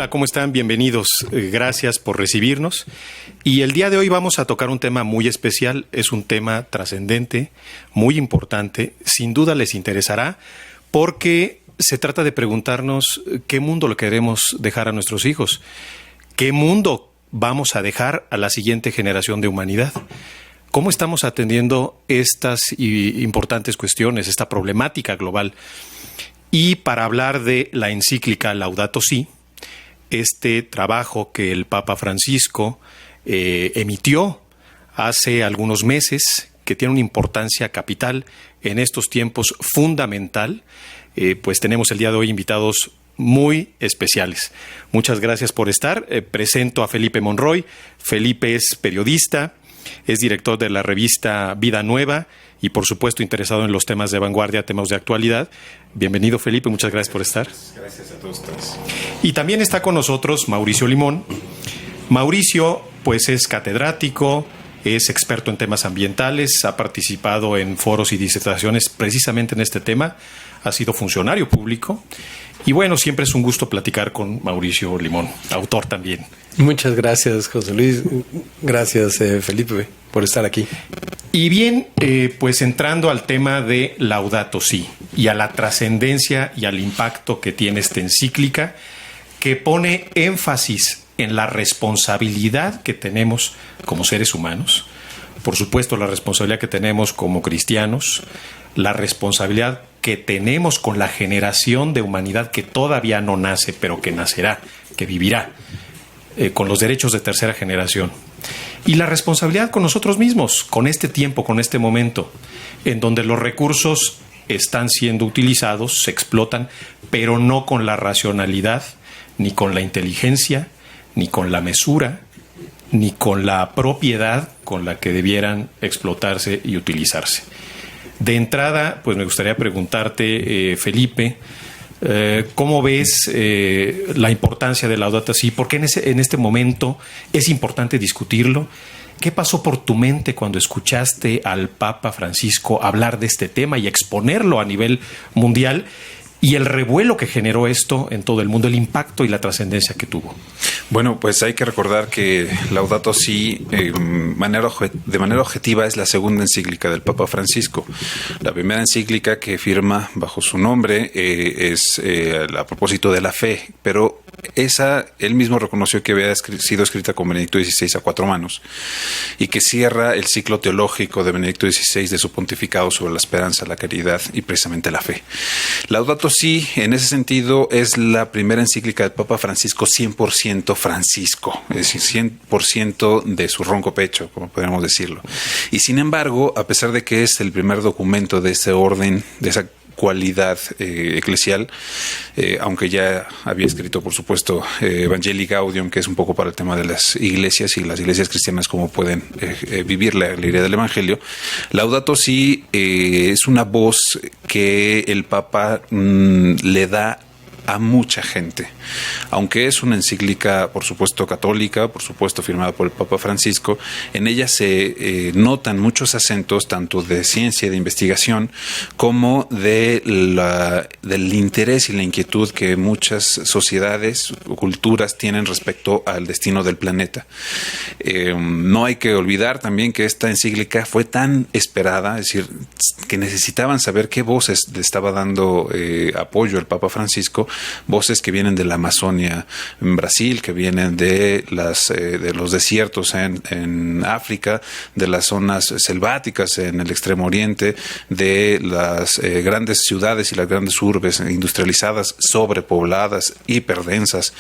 Hola, ¿cómo están? Bienvenidos. Gracias por recibirnos. Y el día de hoy vamos a tocar un tema muy especial. Es un tema trascendente, muy importante. Sin duda les interesará porque se trata de preguntarnos qué mundo le queremos dejar a nuestros hijos. ¿Qué mundo vamos a dejar a la siguiente generación de humanidad? ¿Cómo estamos atendiendo estas importantes cuestiones, esta problemática global? Y para hablar de la encíclica Laudato Si, este trabajo que el Papa Francisco emitió hace algunos meses, que tiene una importancia capital en estos tiempos, fundamental, pues tenemos el día de hoy invitados muy especiales. Muchas gracias por estar. Presento a Felipe Monroy. Felipe es periodista, es director de la revista Vida Nueva y, por supuesto, interesado en los temas de vanguardia, temas de actualidad. Bienvenido, Felipe, muchas gracias por estar. Gracias a todos ustedes. Y también está con nosotros Mauricio Limón. Mauricio, pues, es catedrático, es experto en temas ambientales, ha participado en foros y disertaciones precisamente en este tema, ha sido funcionario público. Y bueno, siempre es un gusto platicar con Mauricio Limón, autor también. Muchas gracias, José Luis. Gracias, Felipe, por estar aquí. Y bien, pues entrando al tema de Laudato Si y a la trascendencia y al impacto que tiene esta encíclica, que pone énfasis en la responsabilidad que tenemos como seres humanos, por supuesto la responsabilidad que tenemos como cristianos, la responsabilidad que tenemos con la generación de humanidad que todavía no nace, pero que nacerá, que vivirá, con los derechos de tercera generación. Y la responsabilidad con nosotros mismos, con este tiempo, con este momento, en donde los recursos están siendo utilizados, se explotan, pero no con la racionalidad, ni con la inteligencia, ni con la mesura, ni con la propiedad con la que debieran explotarse y utilizarse. De entrada, pues me gustaría preguntarte, Felipe, ¿cómo ves la importancia de Laudato Si? ¿Por qué en este momento es importante discutirlo? ¿Qué pasó por tu mente cuando escuchaste al Papa Francisco hablar de este tema y exponerlo a nivel mundial? Y el revuelo que generó esto en todo el mundo, el impacto y la trascendencia que tuvo. Bueno, pues hay que recordar que Laudato Si, de manera objetiva, es la segunda encíclica del Papa Francisco. La primera encíclica que firma bajo su nombre es a propósito de la fe, pero esa él mismo reconoció que había sido escrita con Benedicto XVI a cuatro manos y que cierra el ciclo teológico de Benedicto XVI de su pontificado sobre la esperanza, la caridad y precisamente la fe. Laudato Si, en ese sentido, es la primera encíclica del Papa Francisco 100% Francisco, es decir, 100% de su ronco pecho, como podríamos decirlo. Y sin embargo, a pesar de que es el primer documento de ese orden, de esa cualidad eclesial, aunque ya había escrito, por supuesto, Evangelii Gaudium, que es un poco para el tema de las iglesias y las iglesias cristianas, cómo pueden vivir la alegría del Evangelio. Laudato Si es una voz que el Papa le da a mucha gente, aunque es una encíclica, por supuesto, católica, por supuesto, firmada por el Papa Francisco. En ella se notan muchos acentos tanto de ciencia y de investigación como del interés y la inquietud que muchas sociedades o culturas tienen respecto al destino del planeta. No hay que olvidar también que esta encíclica fue tan esperada, es decir, que necesitaban saber qué voces le estaba dando apoyo el Papa Francisco, voces que vienen de la Amazonia en Brasil, que vienen de los desiertos en África, de las zonas selváticas en el Extremo Oriente, de las grandes ciudades y las grandes urbes industrializadas, sobrepobladas, hiperdensas.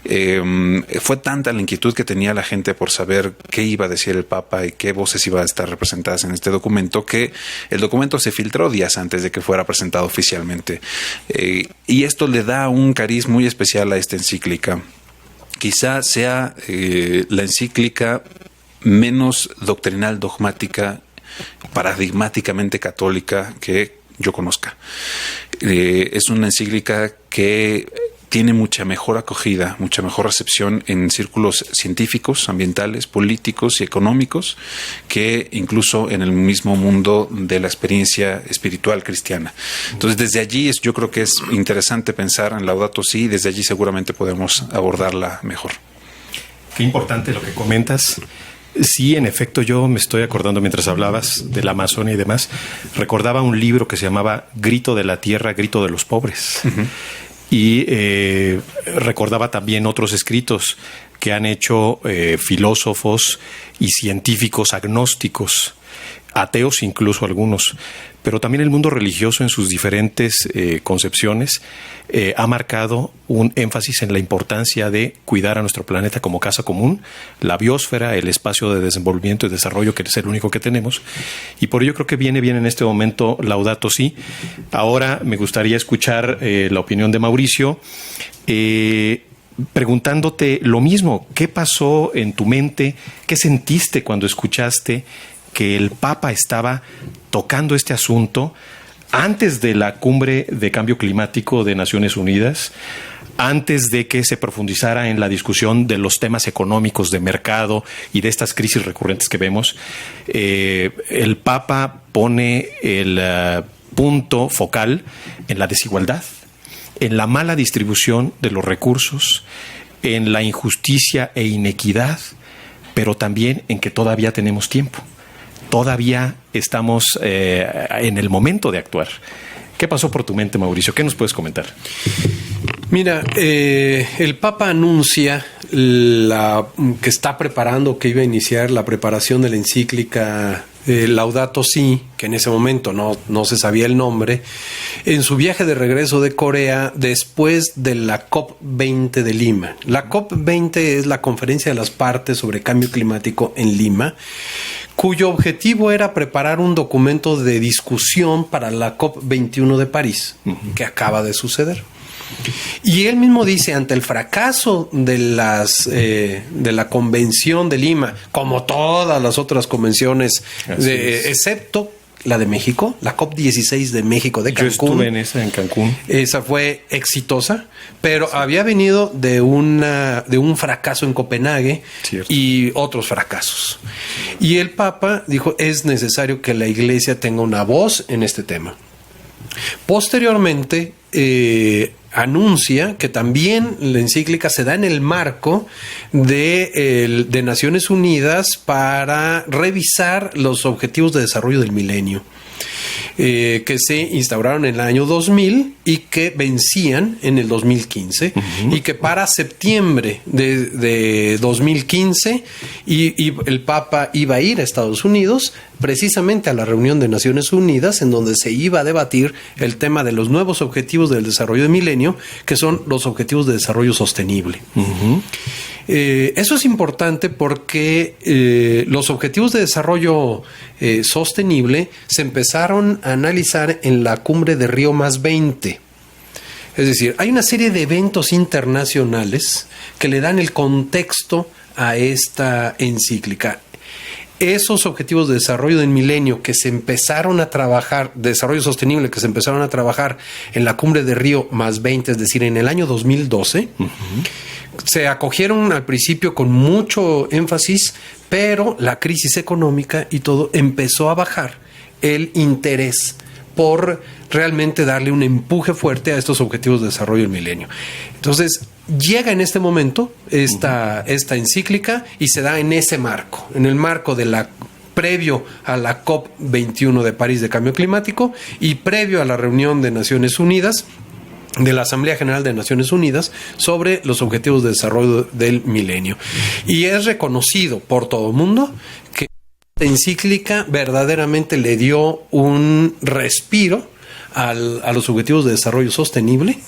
Fue tanta la inquietud que tenía la gente por saber qué iba a decir el Papa y qué voces iban a estar representadas en este documento, que el documento se filtró días antes de que fuera presentado oficialmente. Y esto le da un cariz muy especial a esta encíclica. Quizá sea la encíclica menos doctrinal, dogmática, paradigmáticamente católica que yo conozca. Es una encíclica que tiene mucha mejor acogida, mucha mejor recepción en círculos científicos, ambientales, políticos y económicos que incluso en el mismo mundo de la experiencia espiritual cristiana. Entonces, desde allí yo creo que es interesante pensar en Laudato Si y desde allí seguramente podemos abordarla mejor. Qué importante lo que comentas. Sí, en efecto, yo me estoy acordando mientras hablabas de la Amazonia y demás, recordaba un libro que se llamaba Grito de la Tierra, Grito de los Pobres. Uh-huh. Y recordaba también otros escritos que han hecho filósofos y científicos agnósticos, ateos incluso algunos, pero también el mundo religioso en sus diferentes concepciones ha marcado un énfasis en la importancia de cuidar a nuestro planeta como casa común, la biosfera, el espacio de desenvolvimiento y desarrollo que es el único que tenemos, y por ello creo que viene bien en este momento Laudato Si. Ahora me gustaría escuchar la opinión de Mauricio, preguntándote lo mismo, ¿qué pasó en tu mente? ¿Qué sentiste cuando escuchaste que el Papa estaba tocando este asunto antes de la cumbre de cambio climático de Naciones Unidas, antes de que se profundizara en la discusión de los temas económicos de mercado y de estas crisis recurrentes que vemos? El Papa pone el punto focal en la desigualdad, en la mala distribución de los recursos, en la injusticia e inequidad, pero también en que todavía tenemos tiempo. Todavía estamos en el momento de actuar. ¿Qué pasó por tu mente, Mauricio? ¿Qué nos puedes comentar? Mira, el Papa anuncia que está preparando, que iba a iniciar la preparación de la encíclica Laudato Si, que en ese momento no se sabía el nombre, en su viaje de regreso de Corea después de la COP20 de Lima. La COP20 es la Conferencia de las Partes sobre Cambio Climático en Lima, cuyo objetivo era preparar un documento de discusión para la COP21 de París, que acaba de suceder. Y él mismo dice, ante el fracaso de la Convención de Lima, como todas las otras convenciones, excepto la de México, la COP16 de México, de Cancún. Yo estuve en esa en Cancún. Esa fue exitosa, pero había venido de un fracaso en Copenhague. Cierto. Y otros fracasos. Y el Papa dijo, es necesario que la Iglesia tenga una voz en este tema. Posteriormente, anuncia que también la encíclica se da en el marco de Naciones Unidas para revisar los objetivos de desarrollo del milenio, que se instauraron en el año 2000 y que vencían en el 2015, y que para septiembre de 2015 y el Papa iba a ir a Estados Unidos precisamente a la reunión de Naciones Unidas, en donde se iba a debatir el tema de los nuevos objetivos del desarrollo del milenio, que son los objetivos de desarrollo sostenible. Eso es importante porque los objetivos de desarrollo sostenible se empezaron a analizar en la cumbre de Río +20. Es decir, hay una serie de eventos internacionales que le dan el contexto a esta encíclica. Esos objetivos de desarrollo del milenio que se empezaron a trabajar, desarrollo sostenible, que se empezaron a trabajar en la cumbre de Río +20, es decir, en el año 2012, se acogieron al principio con mucho énfasis, pero la crisis económica y todo empezó a bajar el interés por realmente darle un empuje fuerte a estos objetivos de desarrollo del milenio. Entonces, llega en este momento esta encíclica y se da en ese marco, en el marco de previo a la COP21 de París de Cambio Climático y previo a la reunión de Naciones Unidas, de la Asamblea General de Naciones Unidas, sobre los objetivos de desarrollo del milenio. Y es reconocido por todo el mundo que esta encíclica verdaderamente le dio un respiro a los objetivos de desarrollo sostenible,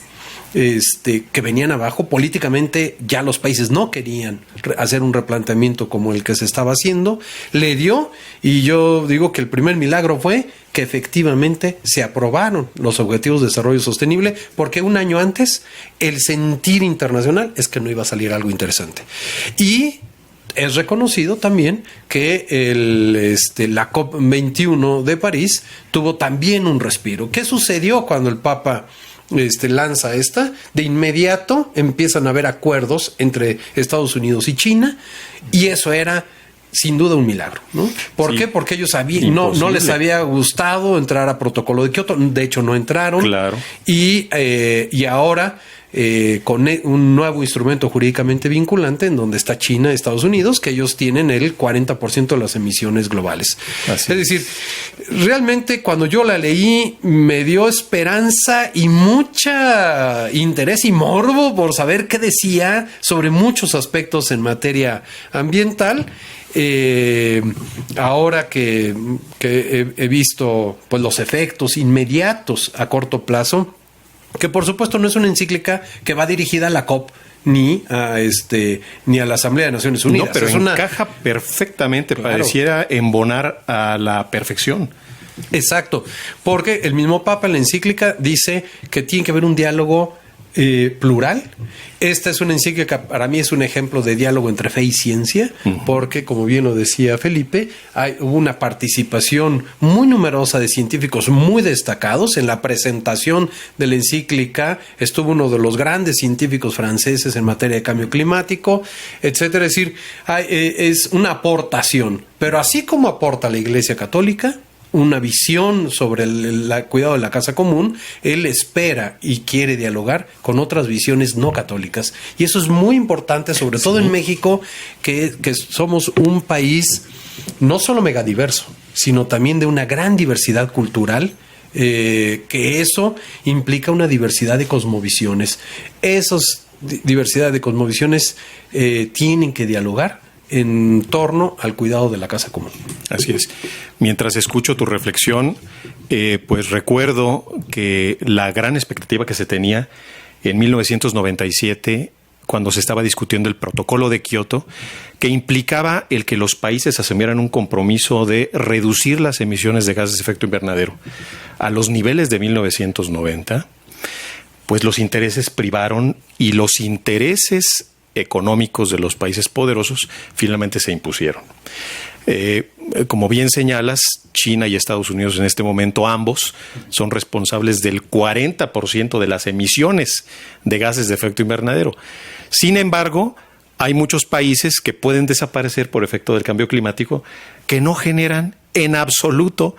que venían abajo. Políticamente ya los países no querían hacer un replanteamiento como el que se estaba haciendo. Le dio, y yo digo que el primer milagro fue que efectivamente se aprobaron los objetivos de desarrollo sostenible, porque un año antes el sentir internacional es que no iba a salir algo interesante. Y es reconocido también que la COP21 de París tuvo también un respiro. ¿Qué sucedió cuando el Papa lanza esta, de inmediato empiezan a haber acuerdos entre Estados Unidos y China, y eso era sin duda un milagro, ¿no? ¿Por qué? Porque ellos no les había gustado entrar a protocolo de Kioto, de hecho no entraron. Claro. Y ahora con un nuevo instrumento jurídicamente vinculante en donde está China y Estados Unidos, que ellos tienen el 40% de las emisiones globales. Así es decir, realmente cuando yo la leí me dio esperanza y mucha interés y morbo por saber qué decía sobre muchos aspectos en materia ambiental. Ahora que he visto pues los efectos inmediatos a corto plazo, que por supuesto no es una encíclica que va dirigida a la COP ni a la Asamblea de Naciones Unidas. No, pero encaja perfectamente, claro. Pareciera embonar a la perfección. Exacto, porque el mismo Papa en la encíclica dice que tiene que haber un diálogo plural. Esta es una encíclica, para mí es un ejemplo de diálogo entre fe y ciencia, porque, como bien lo decía Felipe, hubo una participación muy numerosa de científicos muy destacados. En la presentación de la encíclica estuvo uno de los grandes científicos franceses en materia de cambio climático, etcétera. Es decir, es una aportación, pero así como aporta la Iglesia Católica una visión sobre el cuidado de la casa común, él espera y quiere dialogar con otras visiones no católicas. Y eso es muy importante, sobre todo en México, que somos un país no solo megadiverso, sino también de una gran diversidad cultural, que eso implica una diversidad de cosmovisiones. Esas diversidad de cosmovisiones tienen que dialogar en torno al cuidado de la casa común. Así es. Mientras escucho tu reflexión, pues recuerdo que la gran expectativa que se tenía en 1997, cuando se estaba discutiendo el protocolo de Kioto, que implicaba el que los países asumieran un compromiso de reducir las emisiones de gases de efecto invernadero a los niveles de 1990, pues los intereses privaron y los intereses económicos de los países poderosos finalmente se impusieron. Como bien señalas, China y Estados Unidos en este momento ambos son responsables del 40% de las emisiones de gases de efecto invernadero. Sin embargo, hay muchos países que pueden desaparecer por efecto del cambio climático que no generan en absoluto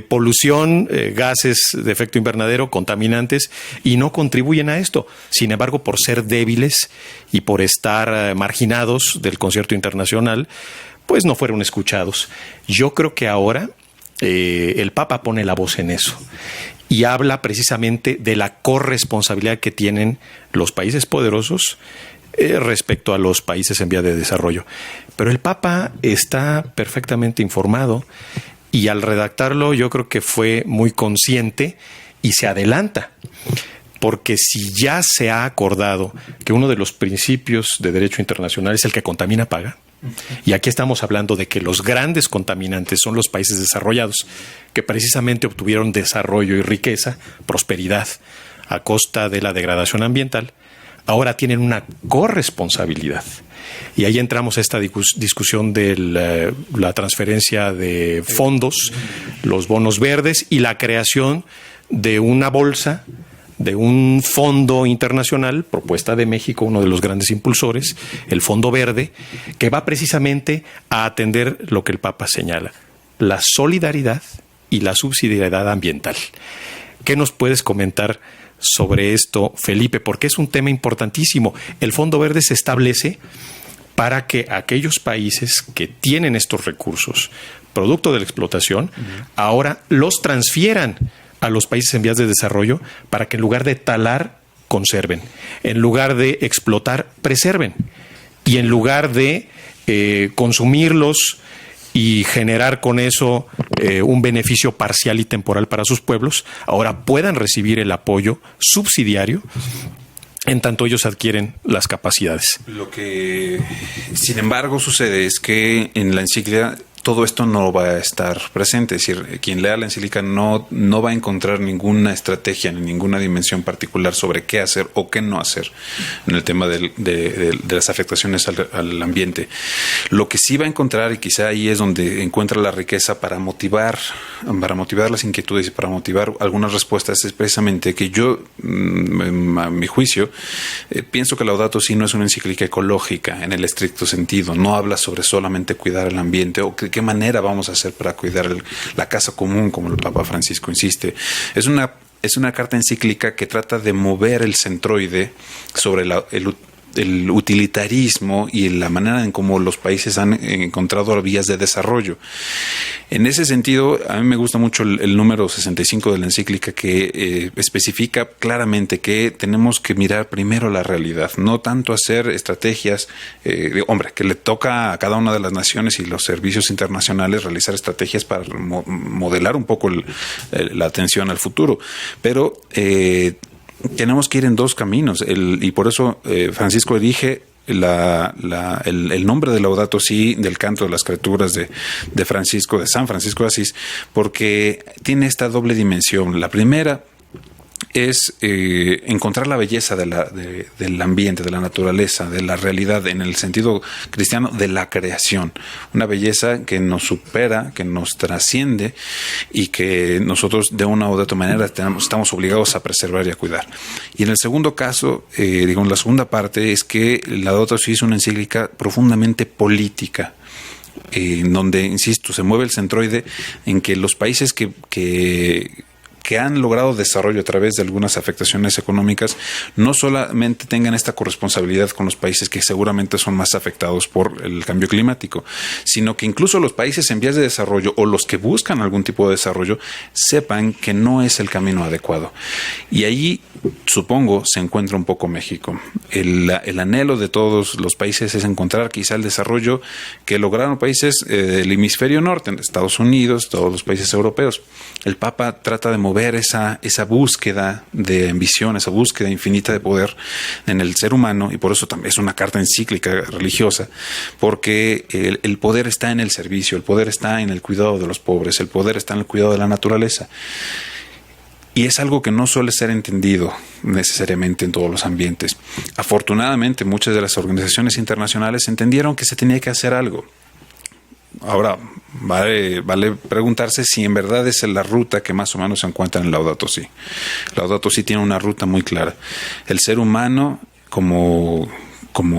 polución, gases de efecto invernadero, contaminantes, y no contribuyen a esto. Sin embargo, por ser débiles y por estar marginados del concierto internacional, pues no fueron escuchados. Yo creo que ahora el Papa pone la voz en eso y habla precisamente de la corresponsabilidad que tienen los países poderosos respecto a los países en vía de desarrollo. Pero el Papa está perfectamente informado y al redactarlo yo creo que fue muy consciente y se adelanta. Porque si ya se ha acordado que uno de los principios de derecho internacional es el que contamina paga, y aquí estamos hablando de que los grandes contaminantes son los países desarrollados, que precisamente obtuvieron desarrollo y riqueza, prosperidad, a costa de la degradación ambiental, ahora tienen una corresponsabilidad. Y ahí entramos a esta discusión de la transferencia de fondos, los bonos verdes y la creación de una bolsa, de un fondo internacional, propuesta de México, uno de los grandes impulsores, el Fondo Verde, que va precisamente a atender lo que el Papa señala, la solidaridad y la subsidiariedad ambiental. ¿Qué nos puedes comentar sobre esto, Felipe? Porque es un tema importantísimo. El Fondo Verde se establece para que aquellos países que tienen estos recursos, producto de la explotación, ahora los transfieran a los países en vías de desarrollo para que en lugar de talar, conserven. En lugar de explotar, preserven. Y en lugar de consumirlos y generar con eso un beneficio parcial y temporal para sus pueblos, ahora puedan recibir el apoyo subsidiario en tanto ellos adquieren las capacidades. Lo que, sin embargo, sucede es que en la encíclica todo esto no va a estar presente. Es decir, quien lea la encíclica no va a encontrar ninguna estrategia ni ninguna dimensión particular sobre qué hacer o qué no hacer en el tema de las afectaciones al ambiente. Lo que sí va a encontrar, y quizá ahí es donde encuentra la riqueza para motivar las inquietudes y para motivar algunas respuestas, es precisamente que yo, a mi juicio, pienso que Laudato Si no es una encíclica ecológica en el estricto sentido. No habla sobre solamente cuidar el ambiente o qué manera vamos a hacer para cuidar la casa común, como el Papa Francisco insiste. Es una carta encíclica que trata de mover el centroide sobre el utilitarismo y la manera en cómo los países han encontrado vías de desarrollo. En ese sentido, a mí me gusta mucho el número 65 de la encíclica, que especifica claramente que tenemos que mirar primero la realidad, no tanto hacer estrategias, que le toca a cada una de las naciones y los servicios internacionales realizar estrategias para modelar un poco la atención al futuro, pero tenemos que ir en dos caminos, y por eso Francisco elige el nombre de Laudato Si, del canto de las criaturas de San Francisco de Asís, porque tiene esta doble dimensión. La primera es encontrar la belleza del ambiente, de la naturaleza, de la realidad, en el sentido cristiano de la creación. Una belleza que nos supera, que nos trasciende y que nosotros de una u otra manera estamos obligados a preservar y a cuidar. Y en el segundo caso, la segunda parte es que Laudato Si es una encíclica profundamente política, en donde, insisto, se mueve el centroide en que los países que han logrado desarrollo a través de algunas afectaciones económicas no solamente tengan esta corresponsabilidad con los países que seguramente son más afectados por el cambio climático, sino que incluso los países en vías de desarrollo o los que buscan algún tipo de desarrollo sepan que no es el camino adecuado. Y ahí, supongo, se encuentra un poco México. El anhelo de todos los países es encontrar quizá el desarrollo que lograron países del hemisferio norte, Estados Unidos, todos los países europeos. El Papa trata de mover esa búsqueda de ambición, esa búsqueda infinita de poder en el ser humano, y por eso también es una carta encíclica religiosa, porque el poder está en el servicio, el poder está en el cuidado de los pobres, el poder está en el cuidado de la naturaleza. Y es algo que no suele ser entendido necesariamente en todos los ambientes. Afortunadamente, muchas de las organizaciones internacionales entendieron que se tenía que hacer algo. Ahora, vale preguntarse si en verdad es la ruta que más o menos se encuentra en Laudato Si. Laudato Si tiene una ruta muy clara. El ser humano, como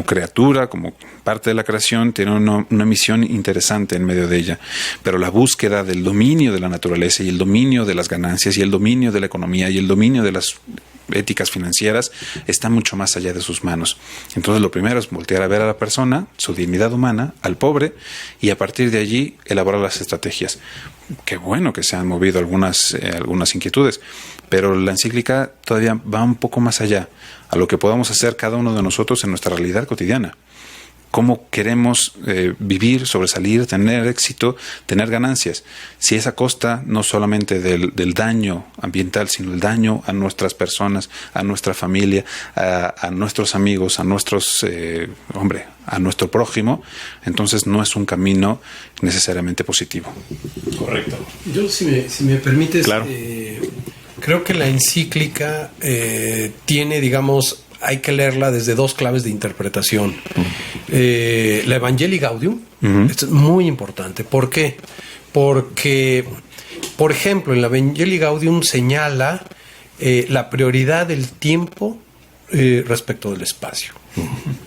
criatura, como parte de la creación, tiene una misión interesante en medio de ella, pero la búsqueda del dominio de la naturaleza y el dominio de las ganancias y el dominio de la economía y el dominio de las éticas financieras está mucho más allá de sus manos. Entonces, lo primero es voltear a ver a la persona, su dignidad humana, al pobre, y a partir de allí elaborar las estrategias. Qué bueno que se han movido algunas inquietudes, pero la encíclica todavía va un poco más allá a lo que podamos hacer cada uno de nosotros en nuestra realidad cotidiana. Cómo queremos vivir, sobresalir, tener éxito, tener ganancias. Si es a costa no solamente del daño ambiental, sino el daño a nuestras personas, a nuestra familia, a nuestros amigos, a nuestros a nuestro prójimo, entonces no es un camino necesariamente positivo. Correcto. Yo, si me permites, claro. Creo que la encíclica tiene, hay que leerla desde dos claves de interpretación. La Evangelii Gaudium, esto es muy importante. ¿Por qué? Porque, por ejemplo, en la Evangelii Gaudium señala la prioridad del tiempo respecto del espacio,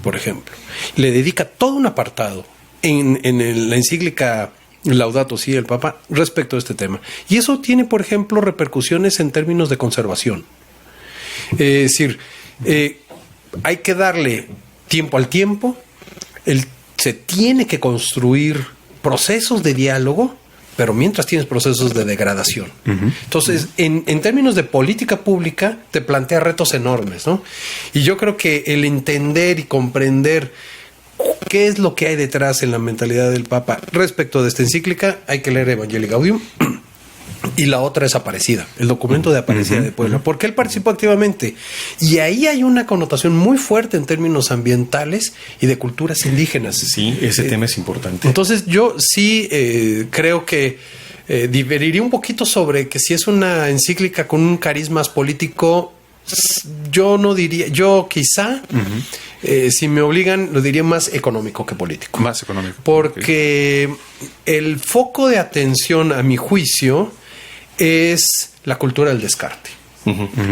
por ejemplo. Le dedica todo un apartado en la encíclica Laudato Si del Papa respecto a este tema. Y eso tiene, por ejemplo, repercusiones en términos de conservación. Es decir, hay que darle tiempo al tiempo, se tiene que construir procesos de diálogo, pero mientras tienes procesos de degradación. Entonces, en términos de política pública, te plantea retos enormes, ¿no? Y yo creo que el entender y comprender qué es lo que hay detrás en la mentalidad del Papa respecto de esta encíclica, hay que leer Evangelii Gaudium. y la otra es Aparecida, el documento de Aparecida de Puebla, porque él participó activamente. Y ahí hay una connotación muy fuerte en términos ambientales y de culturas indígenas. Sí, ese tema es importante. Entonces yo sí creo que diferiría un poquito sobre que si es una encíclica con un carisma político, yo no diría, yo quizá, si me obligan, lo diría más económico que político. Más económico. Porque el foco de atención, a mi juicio, es la cultura del descarte.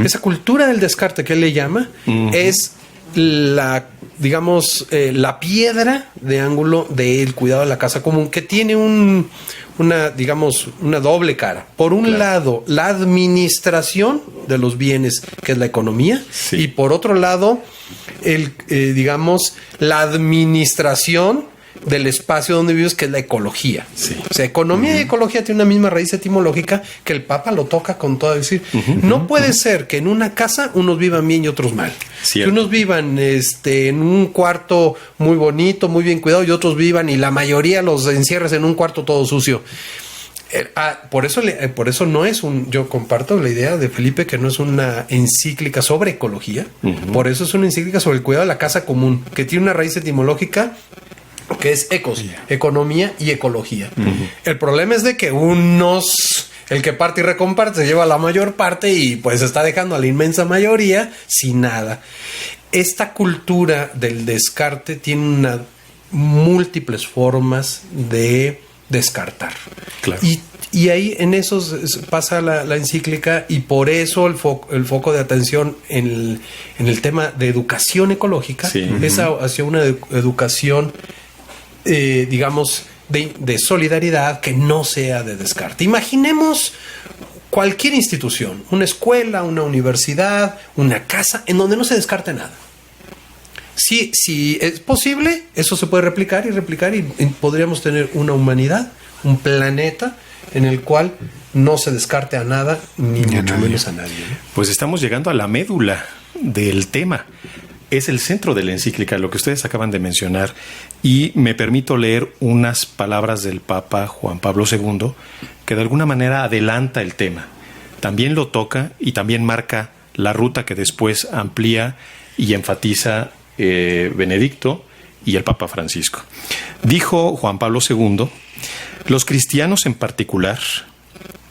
Esa cultura del descarte que él le llama es la, digamos, la piedra de ángulo del cuidado de la casa común, que tiene una, digamos, una doble cara. Por un lado, la administración de los bienes, que es la economía, y por otro lado, digamos, la administración del espacio donde vives, que es la ecología. Sí. O sea, economía y ecología tienen una misma raíz etimológica que el Papa lo toca con todo. Es decir, no puede ser que en una casa unos vivan bien y otros mal. Cierto. Que unos vivan en un cuarto muy bonito, muy bien cuidado, y otros vivan y la mayoría los encierras en un cuarto todo sucio. Por eso no es yo comparto la idea de Felipe que no es una encíclica sobre ecología. Por eso es una encíclica sobre el cuidado de la casa común, que tiene una raíz etimológica que es economía y ecología. El problema es de que el que parte y recomparte se lleva la mayor parte y pues está dejando a la inmensa mayoría sin nada. Esta cultura del descarte tiene múltiples formas de descartar. Claro. Y ahí en eso pasa la encíclica, y por eso el foco de atención en el tema de educación ecológica es hacia una educación digamos, de solidaridad, que no sea de descarte. Imaginemos cualquier institución, una escuela, una universidad, una casa, en donde no se descarte nada. Si es posible, eso se puede replicar y podríamos tener una humanidad, un planeta en el cual no se descarte a nada, ni mucho menos a nadie. Pues estamos llegando a la médula del tema. Es el centro de la encíclica, lo que ustedes acaban de mencionar, y me permito leer unas palabras del Papa Juan Pablo II que de alguna manera adelanta el tema. También lo toca y también marca la ruta que después amplía y enfatiza Benedicto y el Papa Francisco. Dijo Juan Pablo II: los cristianos en particular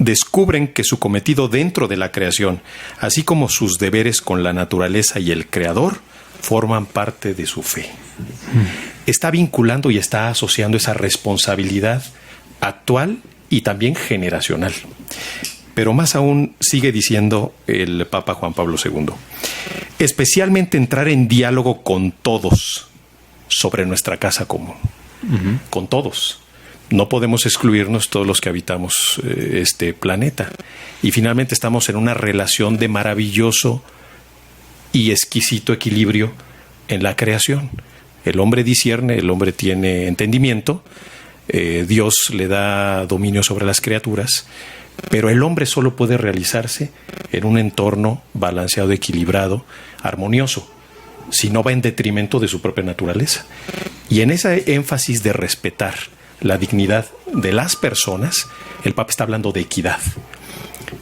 descubren que su cometido dentro de la creación, así como sus deberes con la naturaleza y el Creador, forman parte de su fe. Está vinculando y está asociando esa responsabilidad actual y también generacional. Pero más aún sigue diciendo el Papa Juan Pablo II, especialmente entrar en diálogo con todos sobre nuestra casa común. Con todos. No podemos excluirnos todos los que habitamos este planeta. Y finalmente estamos en una relación de maravilloso y exquisito equilibrio en la creación. El hombre discierne, el hombre tiene entendimiento, Dios le da dominio sobre las criaturas, pero el hombre solo puede realizarse en un entorno balanceado, equilibrado, armonioso, si no va en detrimento de su propia naturaleza. Y en ese énfasis de respetar la dignidad de las personas, el Papa está hablando de equidad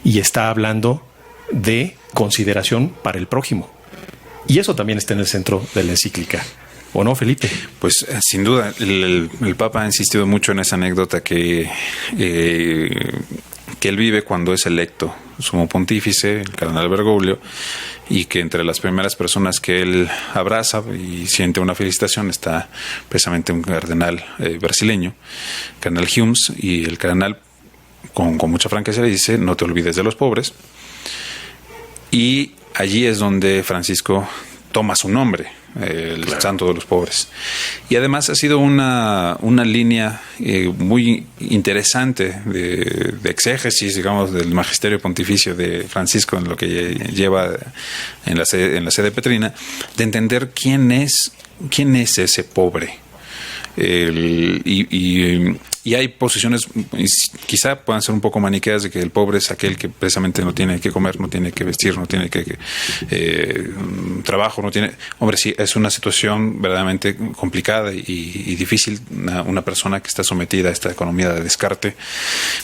y está hablando de consideración para el prójimo. Y eso también está en el centro de la encíclica. ¿O no, Felipe? Pues sin duda, el Papa ha insistido mucho en esa anécdota que él vive cuando es electo sumo pontífice, el cardenal Bergoglio, y que entre las primeras personas que él abraza y siente una felicitación está precisamente un cardenal brasileño, cardenal Humes, y el cardenal con mucha franqueza le dice: no te olvides de los pobres. Y allí es donde Francisco toma su nombre, el santo de los pobres. Y además ha sido una línea muy interesante de exégesis, digamos, del magisterio pontificio de Francisco, en lo que lleva en la sede petrina, de entender quién es ese pobre. Y Y hay posiciones, quizá puedan ser un poco maniqueas, de que el pobre es aquel que precisamente no tiene que comer, no tiene que vestir, no tiene que trabajo, no tiene... Hombre, sí, es una situación verdaderamente complicada y difícil, una persona que está sometida a esta economía de descarte.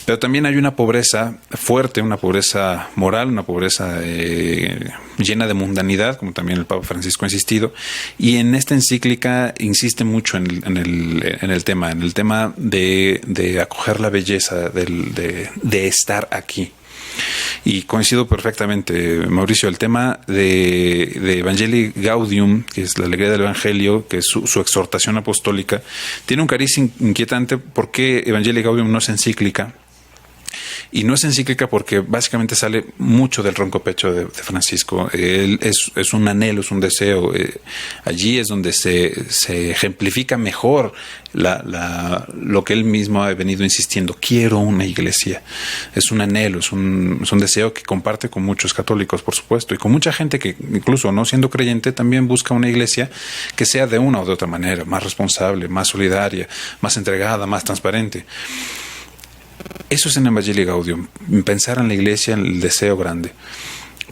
Pero también hay una pobreza fuerte, una pobreza moral, una pobreza llena de mundanidad, como también el Papa Francisco ha insistido. Y en esta encíclica insiste mucho en el tema de acoger la belleza de estar aquí. Y coincido perfectamente, Mauricio, el tema de Evangelii Gaudium, que es la alegría del Evangelio, que es su exhortación apostólica, tiene un cariz inquietante. porque Evangelii Gaudium no es encíclica? Y no es encíclica porque básicamente sale mucho del ronco pecho de Francisco. Él es un anhelo, es un deseo. Allí es donde se ejemplifica mejor lo que él mismo ha venido insistiendo. Quiero una iglesia. Es un anhelo, es un deseo que comparte con muchos católicos, por supuesto, y con mucha gente que, incluso no siendo creyente, también busca una iglesia que sea de una o de otra manera, más responsable, más solidaria, más entregada, más transparente. Eso es en Evangelii Gaudium, pensar en la iglesia, en el deseo grande.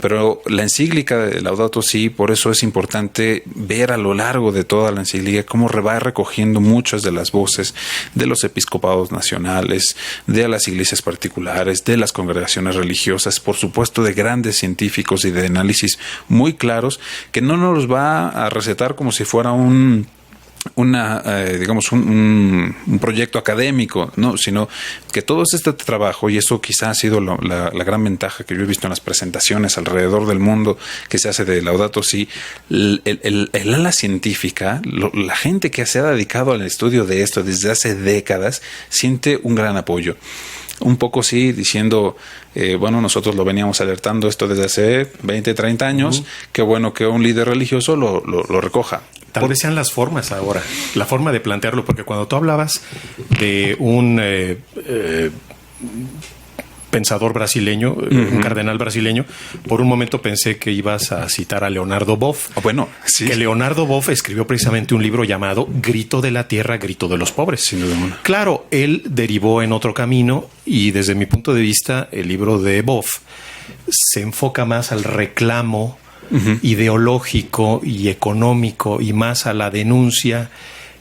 Pero la encíclica de Laudato Si, por eso es importante ver a lo largo de toda la encíclica cómo va recogiendo muchas de las voces de los episcopados nacionales, de las iglesias particulares, de las congregaciones religiosas, por supuesto de grandes científicos y de análisis muy claros, que no nos los va a recetar como si fuera un proyecto académico, no, sino que todo este trabajo, y eso quizá ha sido la gran ventaja que yo he visto en las presentaciones alrededor del mundo que se hace de Laudato Si, el ala científica, la gente que se ha dedicado al estudio de esto desde hace décadas, siente un gran apoyo. Un poco sí, diciendo, nosotros lo veníamos alertando esto desde hace 20, 30 años, qué bueno que un líder religioso lo recoja. Tal vez sean las formas ahora, la forma de plantearlo, porque cuando tú hablabas de un pensador brasileño, un cardenal brasileño, por un momento pensé que ibas a citar a Leonardo Boff. Sí. Que Leonardo Boff escribió precisamente un libro llamado Grito de la Tierra, Grito de los Pobres. Sin duda alguna. Claro, él derivó en otro camino y desde mi punto de vista el libro de Boff se enfoca más al reclamo ideológico y económico y más a la denuncia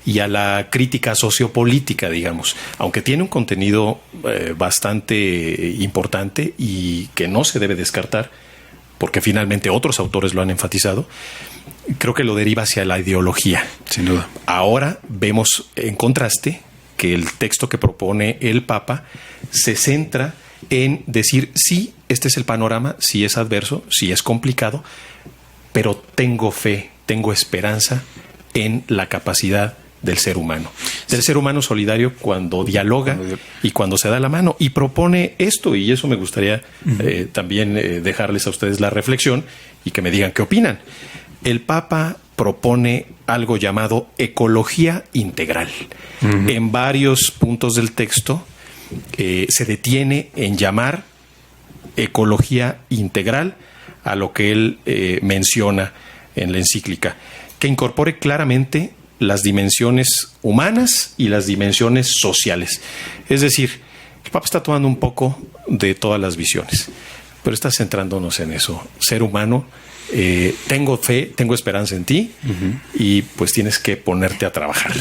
y a la crítica sociopolítica, digamos, aunque tiene un contenido bastante importante y que no se debe descartar, porque finalmente otros autores lo han enfatizado. Creo que lo deriva hacia la ideología. Sin duda. Ahora vemos en contraste que el texto que propone el Papa se centra en decir, sí, este es el panorama, sí es adverso, sí es complicado, pero tengo fe, tengo esperanza en la capacidad del ser humano. Del ser humano solidario cuando dialoga y cuando se da la mano. Y propone esto, y eso me gustaría también dejarles a ustedes la reflexión y que me digan qué opinan. El Papa propone algo llamado ecología integral. En varios puntos del texto se detiene en llamar ecología integral a lo que él menciona en la encíclica, que incorpore claramente las dimensiones humanas y las dimensiones sociales. Es decir, el Papa está tomando un poco de todas las visiones, pero está centrándonos en eso. Ser humano, tengo fe, tengo esperanza en ti, y pues tienes que ponerte a trabajar.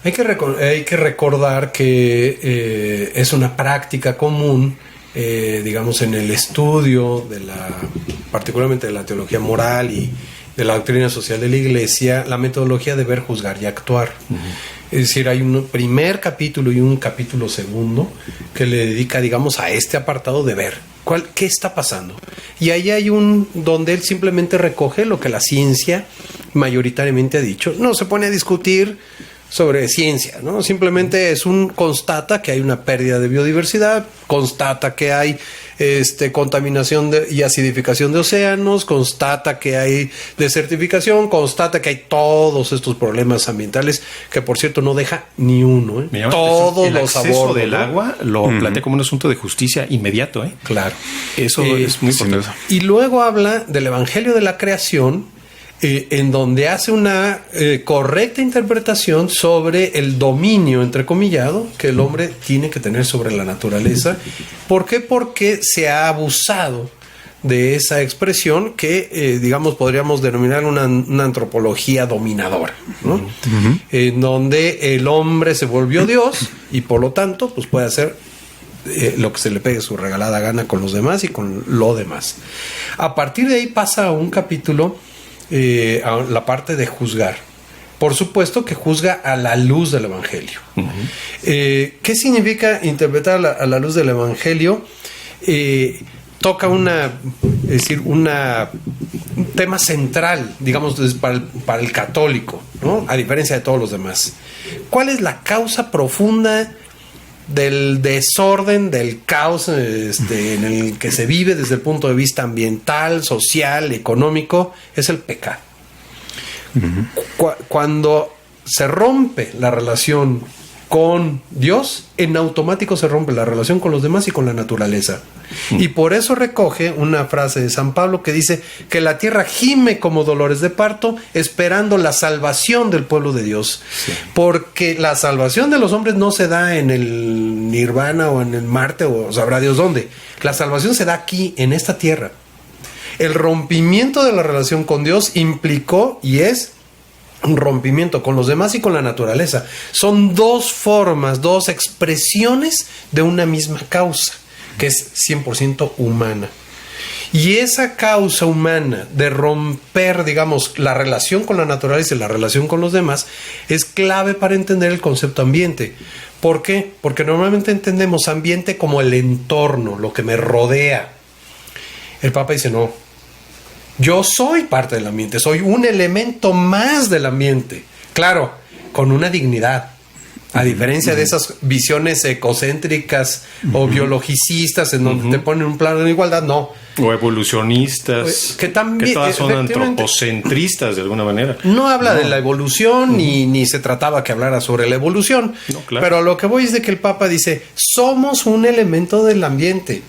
Hay que recordar que es una práctica común, digamos, en el estudio particularmente de la teología moral y de la doctrina social de la Iglesia, la metodología de ver, juzgar y actuar. Es decir, hay un primer capítulo y un capítulo segundo que le dedica, digamos, a este apartado de ver qué está pasando. Y ahí hay donde él simplemente recoge lo que la ciencia mayoritariamente ha dicho. No se pone a discutir sobre ciencia, ¿no? Simplemente constata que hay una pérdida de biodiversidad, constata que hay contaminación y acidificación de océanos, constata que hay desertificación, constata que hay todos estos problemas ambientales, que por cierto no deja ni uno, todos los abordos del agua lo plantea como un asunto de justicia inmediato, Claro. Eso es muy importante. Y luego habla del Evangelio de la creación, en donde hace una correcta interpretación sobre el dominio, entrecomillado, que el hombre tiene que tener sobre la naturaleza. ¿Por qué? Porque se ha abusado de esa expresión que, digamos, podríamos denominar una antropología dominadora, ¿no? Uh-huh. En donde el hombre se volvió Dios y por lo tanto pues puede hacer lo que se le pegue su regalada gana con los demás y con lo demás. A partir de ahí pasa a un capítulo, a la parte de juzgar. Por supuesto que juzga a la luz del Evangelio. Uh-huh. ¿Qué significa interpretar a la luz del Evangelio? Toca un tema central, digamos, para el católico, ¿no? A diferencia de todos los demás. ¿Cuál es la causa profunda del desorden, del caos en el que se vive desde el punto de vista ambiental, social, económico? Es el pecado. Uh-huh. Cuando se rompe la relación con Dios, en automático se rompe la relación con los demás y con la naturaleza. Y por eso recoge una frase de San Pablo que dice que la tierra gime como dolores de parto, esperando la salvación del pueblo de Dios. Sí. Porque la salvación de los hombres no se da en el Nirvana o en el Marte o sabrá Dios dónde. La salvación se da aquí, en esta tierra. El rompimiento de la relación con Dios implicó y es un rompimiento con los demás y con la naturaleza. Son dos formas, dos expresiones de una misma causa, que es 100% humana. Y esa causa humana de romper, digamos, la relación con la naturaleza y la relación con los demás es clave para entender el concepto ambiente. ¿Por qué? Porque normalmente entendemos ambiente como el entorno, lo que me rodea. El Papa dice, no, yo soy parte del ambiente, soy un elemento más del ambiente. Claro, con una dignidad. A diferencia de esas visiones ecocéntricas o biologicistas en donde te ponen un plano de igualdad, no. O evolucionistas, que todas son antropocentristas de alguna manera. No habla de la evolución, ni se trataba que hablara sobre la evolución. No, claro. Pero lo que voy es de que el Papa dice, somos un elemento del ambiente.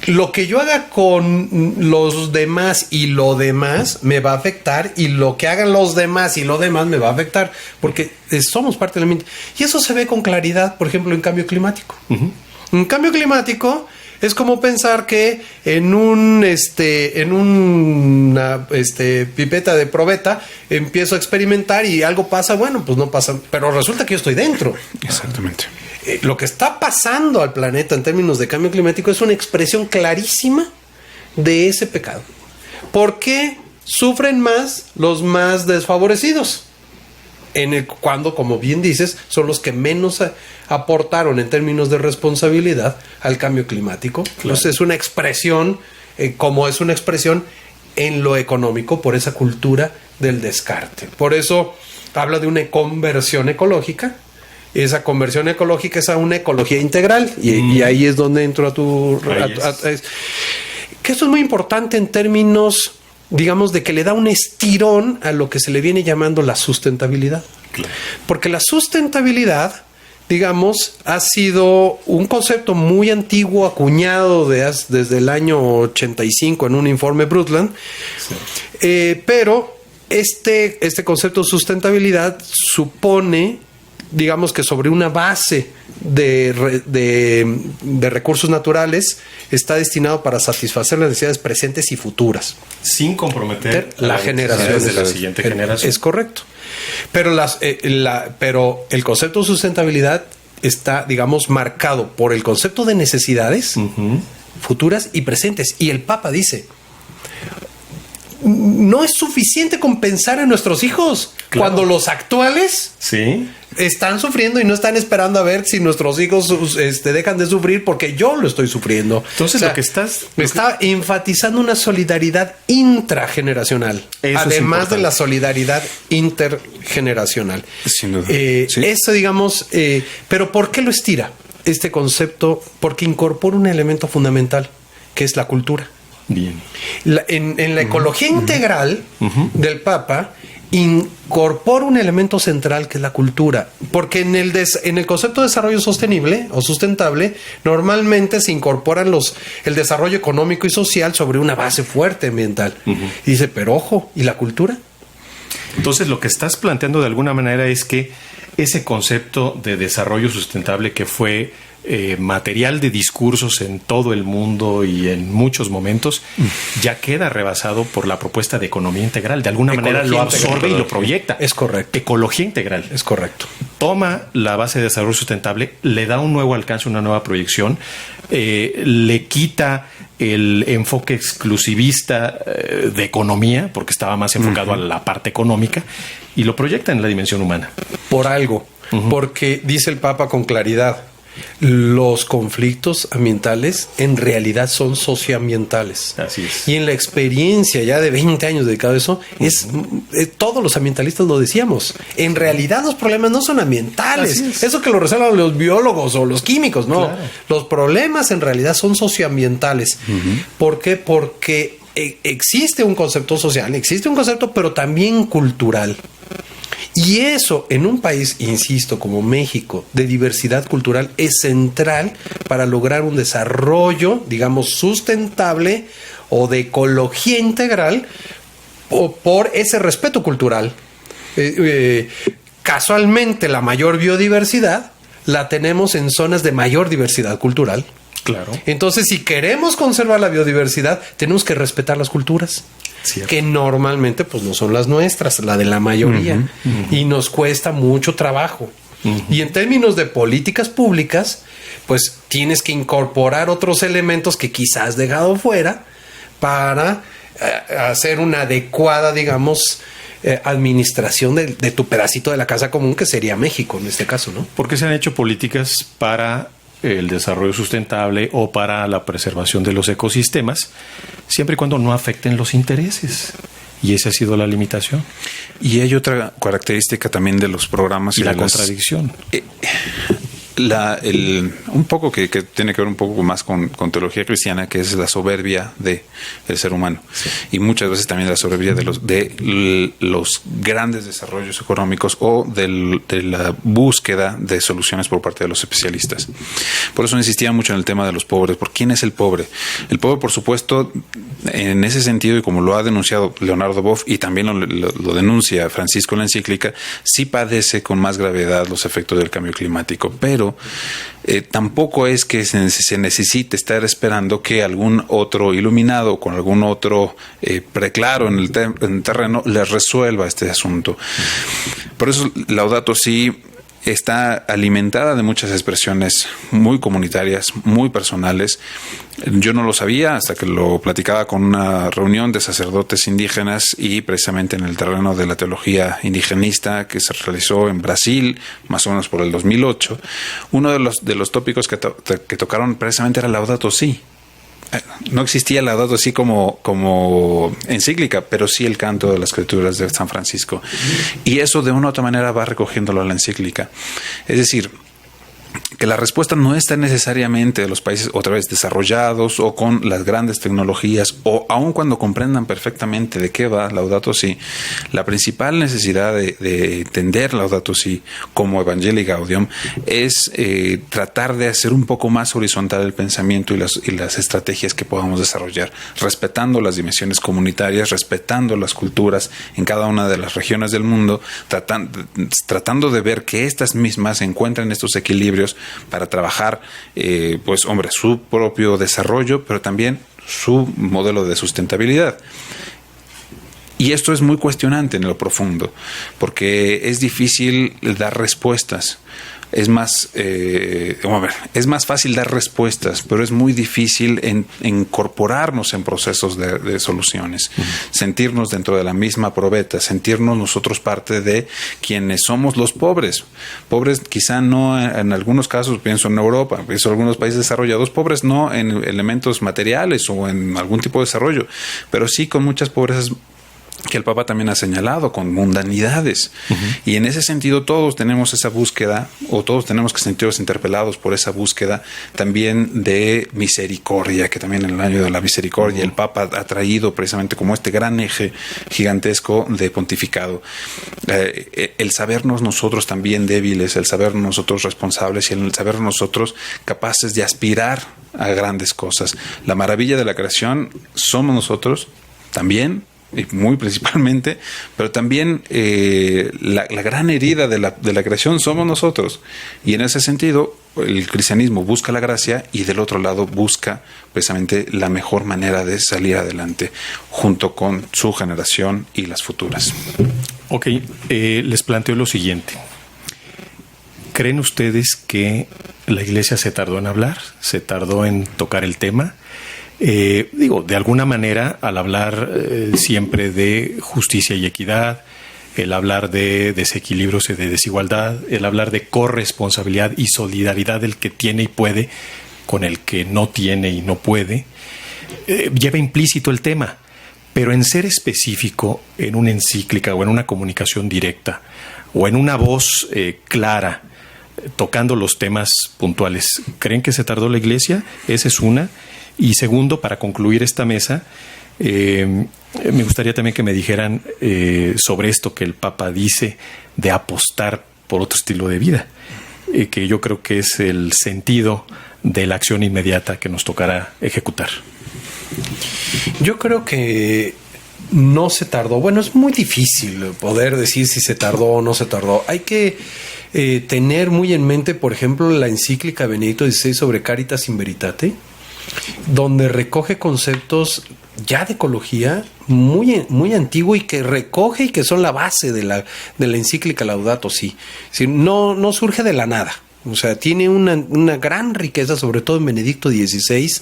Lo que yo haga con los demás y lo demás me va a afectar, y lo que hagan los demás y lo demás me va a afectar, porque somos parte del ambiente. Y eso se ve con claridad, por ejemplo, en cambio climático. Uh-huh. En cambio climático es como pensar que en una pipeta de probeta empiezo a experimentar y algo pasa, bueno, pues no pasa, pero resulta que yo estoy dentro. Exactamente. Lo que está pasando al planeta en términos de cambio climático es una expresión clarísima de ese pecado. ¿Por qué sufren más los más desfavorecidos? Cuando, como bien dices, son los que menos aportaron en términos de responsabilidad al cambio climático. Claro. Entonces es una expresión, como es una expresión en lo económico, por esa cultura del descarte. Por eso habla de una conversión ecológica. Esa conversión ecológica es a una ecología integral. Y ahí es donde entro que esto es muy importante en términos, digamos, de que le da un estirón a lo que se le viene llamando la sustentabilidad. Claro. Porque la sustentabilidad, digamos, ha sido un concepto muy antiguo, acuñado desde el año 85 en un informe Brundtland. Sí. Pero este concepto de sustentabilidad supone, digamos, que sobre una base de recursos naturales está destinado para satisfacer las necesidades presentes y futuras, sin comprometer la generación de la siguiente generación. Es correcto. Pero pero el concepto de sustentabilidad está, digamos, marcado por el concepto de necesidades futuras y presentes. Y el Papa dice, no es suficiente con pensar en nuestros hijos, claro, cuando los actuales están sufriendo y no están esperando a ver si nuestros hijos dejan de sufrir porque yo lo estoy sufriendo. Entonces, lo que está enfatizando una solidaridad intrageneracional, además de la solidaridad intergeneracional. Sin duda. Eso, digamos, pero ¿por qué lo estira este concepto? Porque incorpora un elemento fundamental, que es la cultura. Bien. En la ecología integral del Papa, incorpora un elemento central que es la cultura, porque en el concepto de desarrollo sostenible o sustentable normalmente se incorporan el desarrollo económico y social sobre una base fuerte ambiental. Y dice, pero ojo, ¿y la cultura? Entonces, lo que estás planteando de alguna manera es que ese concepto de desarrollo sustentable que fue material de discursos en todo el mundo y en muchos momentos, ya queda rebasado por la propuesta de economía integral. De alguna manera lo absorbe y lo proyecta. Es correcto. Ecología integral. Es correcto. Toma la base de desarrollo sustentable, le da un nuevo alcance, una nueva proyección, le quita el enfoque exclusivista de economía, porque estaba más enfocado a la parte económica, y lo proyecta en la dimensión humana. Por algo, porque dice el Papa con claridad, los conflictos ambientales en realidad son socioambientales. Así es. Y en la experiencia ya de 20 años dedicado a eso, todos los ambientalistas lo decíamos. En realidad los problemas no son ambientales. Eso que lo resuelvan los biólogos o los químicos, no. Claro. Los problemas en realidad son socioambientales. ¿Por qué? Porque existe un concepto social, existe un concepto, pero también cultural. Y eso en un país, insisto, como México, de diversidad cultural, es central para lograr un desarrollo, digamos, sustentable o de ecología integral por ese respeto cultural. Casualmente, la mayor biodiversidad la tenemos en zonas de mayor diversidad cultural. Claro. Entonces, si queremos conservar la biodiversidad, tenemos que respetar las culturas. Cierto. Que normalmente pues no son las nuestras, la de la mayoría, y nos cuesta mucho trabajo. Y en términos de políticas públicas, pues tienes que incorporar otros elementos que quizás has dejado fuera para hacer una adecuada, digamos, administración de tu pedacito de la casa común, que sería México en este caso, ¿no? Porque se han hecho políticas para el desarrollo sustentable o para la preservación de los ecosistemas, siempre y cuando no afecten los intereses. Y esa ha sido la limitación. Y hay otra característica también de los programas. Y la contradicción. Un poco que tiene que ver un poco más con teología cristiana, que es la soberbia del ser humano. Sí. Y muchas veces también la soberbia de los grandes desarrollos económicos o de la búsqueda de soluciones por parte de los especialistas. Por eso insistía mucho en el tema de los pobres. ¿Por quién es el pobre? El pobre, por supuesto, en ese sentido, y como lo ha denunciado Leonardo Boff, y también lo denuncia Francisco en la encíclica, sí padece con más gravedad los efectos del cambio climático, pero tampoco es que se necesite estar esperando que algún otro iluminado con algún otro preclaro en el terreno les resuelva este asunto. Por eso Laudato Si está alimentada de muchas expresiones muy comunitarias, muy personales. Yo no lo sabía hasta que lo platicaba con una reunión de sacerdotes indígenas y precisamente en el terreno de la teología indigenista que se realizó en Brasil, más o menos por el 2008. Uno de los tópicos que tocaron precisamente era Laudato Si. No existía el Laudato Si como encíclica, pero sí el canto de las escrituras de San Francisco. Y eso de una u otra manera va recogiéndolo a la encíclica. Es decir, que la respuesta no está necesariamente de los países otra vez desarrollados o con las grandes tecnologías, o aun cuando comprendan perfectamente de qué va Laudato Si. La principal necesidad de entender Laudato Si como Evangelii Gaudium es tratar de hacer un poco más horizontal el pensamiento y las estrategias que podamos desarrollar, respetando las dimensiones comunitarias, respetando las culturas en cada una de las regiones del mundo, tratando de ver que estas mismas encuentran estos equilibrios para trabajar, su propio desarrollo, pero también su modelo de sustentabilidad. Y esto es muy cuestionante en lo profundo, porque es difícil dar respuestas. Es más fácil dar respuestas, pero es muy difícil incorporarnos en procesos de soluciones, sentirnos dentro de la misma probeta, sentirnos nosotros parte de quienes somos los pobres. Pobres quizá no en algunos casos, pienso en Europa, pienso en algunos países desarrollados, pobres no en elementos materiales o en algún tipo de desarrollo, pero sí con muchas pobrezas que el Papa también ha señalado con mundanidades. Y en ese sentido todos tenemos esa búsqueda, o todos tenemos que sentirnos interpelados por esa búsqueda también de misericordia, que también en el año de la misericordia el Papa ha traído precisamente como este gran eje gigantesco de pontificado. El sabernos nosotros también débiles, el sabernos nosotros responsables y el saber nosotros capaces de aspirar a grandes cosas. La maravilla de la creación somos nosotros también, y muy principalmente, pero también la gran herida de la creación somos nosotros. Y en ese sentido, el cristianismo busca la gracia y del otro lado busca precisamente la mejor manera de salir adelante junto con su generación y las futuras. Ok, les planteo lo siguiente. ¿Creen ustedes que la Iglesia se tardó en hablar? ¿Se tardó en tocar el tema? De alguna manera, al hablar siempre de justicia y equidad, el hablar de desequilibrios y de desigualdad, el hablar de corresponsabilidad y solidaridad del que tiene y puede con el que no tiene y no puede, lleva implícito el tema, pero en ser específico en una encíclica o en una comunicación directa o en una voz clara, tocando los temas puntuales, ¿creen que se tardó la Iglesia? Esa es una. Y segundo, para concluir esta mesa, me gustaría también que me dijeran sobre esto que el Papa dice de apostar por otro estilo de vida, que yo creo que es el sentido de la acción inmediata que nos tocará ejecutar. Yo creo que no se tardó. Bueno, es muy difícil poder decir si se tardó o no se tardó. Hay que tener muy en mente, por ejemplo, la encíclica de Benedicto XVI sobre Caritas in Veritate, donde recoge conceptos ya de ecología muy antiguo y que recoge y que son la base de la encíclica Laudato Si. Es decir, no surge de la nada. O sea, tiene una gran riqueza, sobre todo en Benedicto XVI,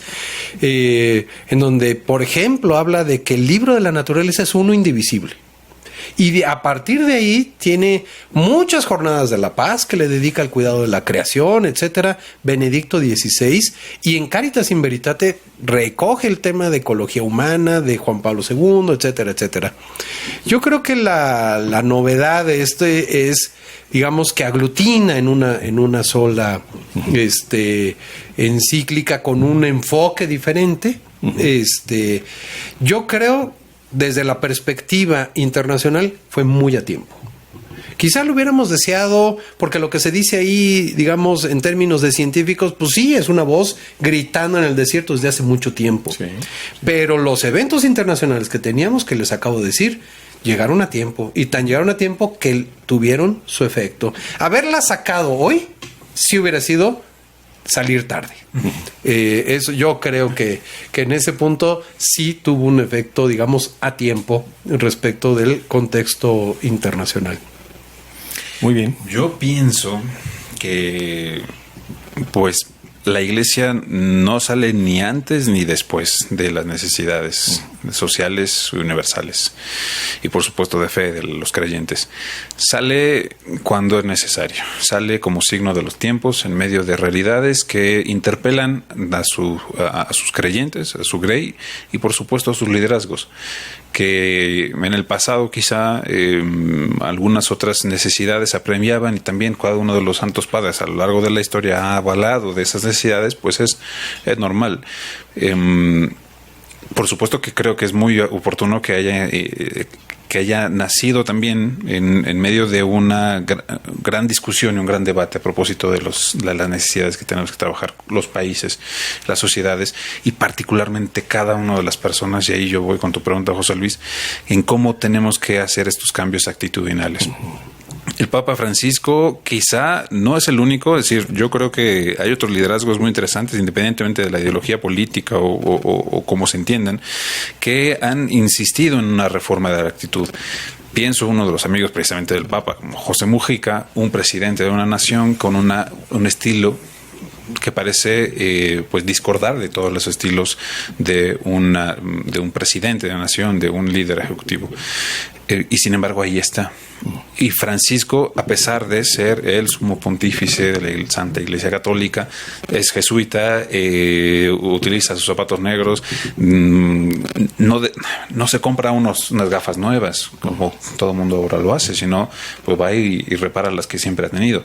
en donde, por ejemplo, habla de que el libro de la naturaleza es uno indivisible. Y a partir de ahí tiene muchas jornadas de la paz que le dedica al cuidado de la creación, etcétera, Benedicto XVI, y en Caritas in Veritate recoge el tema de ecología humana de Juan Pablo II, etcétera, etcétera. Yo creo que la novedad de es, digamos, que aglutina en una sola encíclica con un enfoque diferente. Yo creo, desde la perspectiva internacional, fue muy a tiempo. Quizá lo hubiéramos deseado, porque lo que se dice ahí, digamos, en términos de científicos, pues sí, es una voz gritando en el desierto desde hace mucho tiempo. Sí. Pero los eventos internacionales que teníamos, que les acabo de decir, llegaron a tiempo. Y tan llegaron a tiempo que tuvieron su efecto. Haberla sacado hoy, sí hubiera sido salir tarde. Eso yo creo que en ese punto sí tuvo un efecto, digamos, a tiempo respecto del contexto internacional. Muy bien. Yo pienso que pues la Iglesia no sale ni antes ni después de las necesidades sociales universales y por supuesto de fe de los creyentes. Sale cuando es necesario, sale como signo de los tiempos en medio de realidades que interpelan a sus creyentes, a su grey y por supuesto a sus liderazgos, que en el pasado quizá algunas otras necesidades apremiaban y también cada uno de los santos padres a lo largo de la historia ha avalado de esas necesidades, pues es normal. Por supuesto que creo que es muy oportuno que haya nacido también en medio de una gran discusión y un gran debate a propósito de las necesidades que tenemos que trabajar los países, las sociedades y particularmente cada una de las personas, y ahí yo voy con tu pregunta, José Luis, en cómo tenemos que hacer estos cambios actitudinales. El Papa Francisco quizá no es el único, es decir, yo creo que hay otros liderazgos muy interesantes, independientemente de la ideología política o como se entiendan, que han insistido en una reforma de la actitud. Pienso uno de los amigos precisamente del Papa, como José Mujica, un presidente de una nación con un estilo que parece pues discordar de todos los estilos de un presidente de una nación, de un líder ejecutivo. Y sin embargo ahí está. Y Francisco, a pesar de ser el sumo pontífice de la Santa Iglesia Católica, es jesuita, utiliza sus zapatos negros, no se compra unas gafas nuevas, como todo el mundo ahora lo hace, sino pues va y repara las que siempre ha tenido.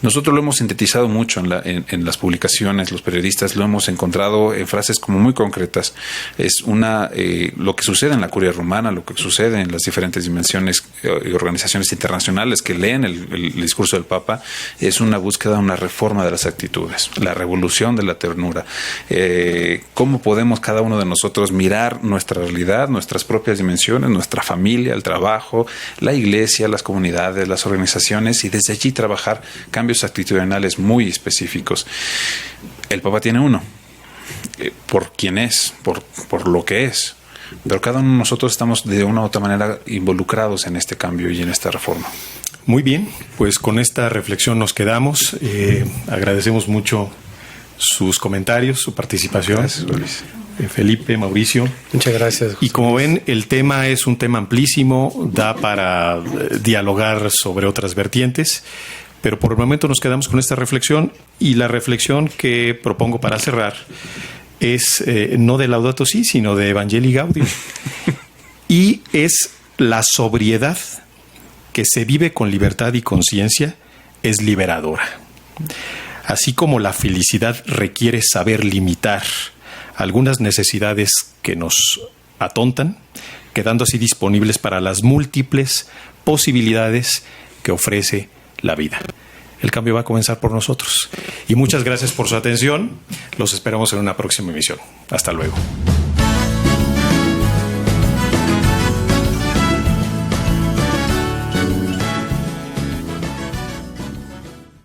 Nosotros lo hemos sintetizado mucho en las publicaciones, los periodistas lo hemos encontrado en frases como muy concretas. Es lo que sucede en la Curia Romana, lo que sucede en las diferentes dimensiones y organizaciones internacionales que leen el discurso del Papa, es una búsqueda, una reforma de las actitudes, la revolución de la ternura. ¿Cómo podemos cada uno de nosotros mirar nuestra realidad, nuestras propias dimensiones, nuestra familia, el trabajo, la iglesia, las comunidades, las organizaciones, y desde allí trabajar cambios actitudinales muy específicos? El Papa tiene uno, por quién es, por lo que es, pero cada uno de nosotros estamos de una u otra manera involucrados en este cambio y en esta reforma. Muy bien, pues con esta reflexión nos quedamos. Agradecemos mucho sus comentarios, su participación. Gracias, Luis. Felipe, Mauricio. Muchas gracias, José. Y como ven, el tema es un tema amplísimo, da para dialogar sobre otras vertientes, pero por el momento nos quedamos con esta reflexión, y la reflexión que propongo para cerrar es no de Laudato Si, sino de Evangelii Gaudium. Y es la sobriedad que se vive con libertad y conciencia es liberadora. Así como la felicidad requiere saber limitar algunas necesidades que nos atontan, quedando así disponibles para las múltiples posibilidades que ofrece la vida. El cambio va a comenzar por nosotros. Y muchas gracias por su atención. Los esperamos en una próxima emisión. Hasta luego.